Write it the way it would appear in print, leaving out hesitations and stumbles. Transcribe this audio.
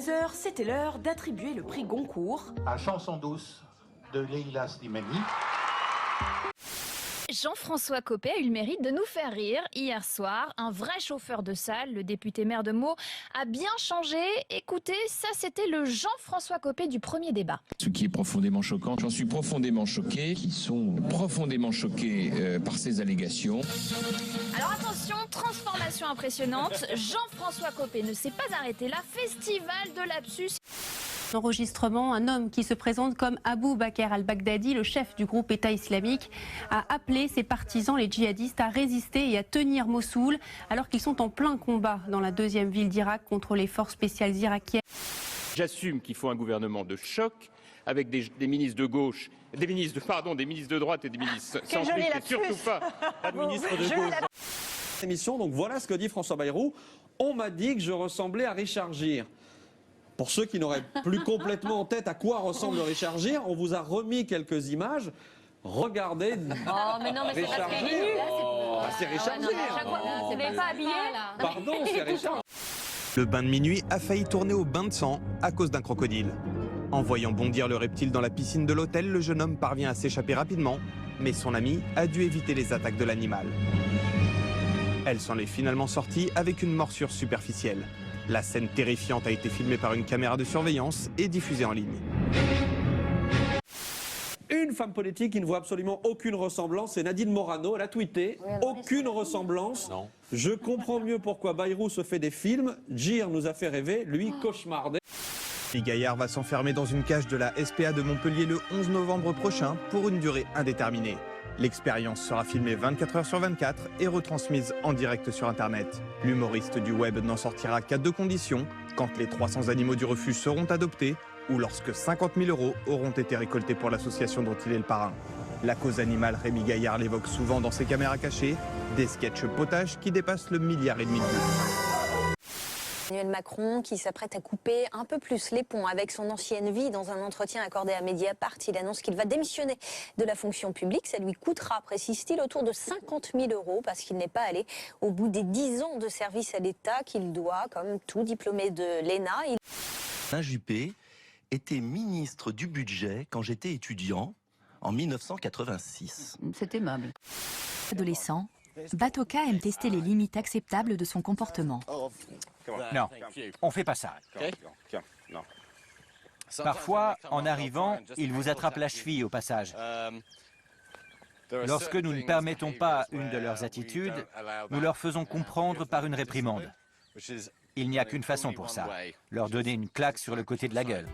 13h, c'était l'heure d'attribuer le prix Goncourt à Chanson douce de Leïla Slimani. Jean-François Copé a eu le mérite de nous faire rire hier soir. Un vrai chauffeur de salle, le député maire de Meaux, a bien changé. Écoutez, ça c'était le Jean-François Copé du premier débat. Ce qui est profondément choquant, j'en suis profondément choqué, ils sont profondément choqués par ces allégations. Alors attention, transformation impressionnante. Jean-François Copé ne s'est pas arrêté là, festival de lapsus. Enregistrement, un homme qui se présente comme Abou Bakr al-Baghdadi, le chef du groupe État islamique, a appelé ses partisans, les djihadistes, à résister et à tenir Mossoul alors qu'ils sont en plein combat dans la deuxième ville d'Irak contre les forces spéciales irakiennes. J'assume qu'il faut un gouvernement de choc avec des ministres de gauche, des ministres de droite et des ministres centristes, et surtout pas un ministre de gauche. Émission, donc voilà ce que dit François Bayrou. On m'a dit que je ressemblais à Richard Gere. Pour ceux qui n'auraient plus complètement en tête à quoi ressemble Richard Gere, on vous a remis quelques images. Regardez. Oh, mais non, mais c'est Richard pas très Gere. nu. C'est Richard Gere. Vous n'êtes pas habillé là. Pardon, c'est Richard. Le bain de minuit a failli tourner au bain de sang à cause d'un crocodile. En voyant bondir le reptile dans la piscine de l'hôtel, le jeune homme parvient à s'échapper rapidement, mais son ami a dû éviter les attaques de l'animal. Elle s'en est finalement sortie avec une morsure superficielle. La scène terrifiante a été filmée par une caméra de surveillance et diffusée en ligne. Une femme politique qui ne voit absolument aucune ressemblance, c'est Nadine Morano. Elle a tweeté « Aucune ressemblance. Je comprends mieux pourquoi Bayrou se fait des films. Gere nous a fait rêver, lui cauchemardé. » Lee Gaillard va s'enfermer dans une cage de la SPA de Montpellier le 11 novembre prochain pour une durée indéterminée. L'expérience sera filmée 24 heures sur 24 et retransmise en direct sur Internet. L'humoriste du web n'en sortira qu'à deux conditions, quand les 300 animaux du refuge seront adoptés ou lorsque 50 000 € auront été récoltés pour l'association dont il est le parrain. La cause animale, Rémi Gaillard l'évoque souvent dans ses caméras cachées, des sketchs potages qui dépassent le 1,5 milliard de vues. Emmanuel Macron qui s'apprête à couper un peu plus les ponts avec son ancienne vie. Dans un entretien accordé à Mediapart, il annonce qu'il va démissionner de la fonction publique. Ça lui coûtera, précise-t-il, autour de 50 000 € parce qu'il n'est pas allé au bout des 10 ans de service à l'État qu'il doit, comme tout diplômé de l'ENA. Alain Juppé était ministre du budget quand j'étais étudiant en 1986. C'est aimable. Adolescent, Batoka aime tester les limites acceptables de son comportement. Non, on fait pas ça. Parfois, en arrivant, ils vous attrapent la cheville au passage. Lorsque nous ne permettons pas une de leurs attitudes, nous leur faisons comprendre par une réprimande. Il n'y a qu'une façon pour ça, leur donner une claque sur le côté de la gueule.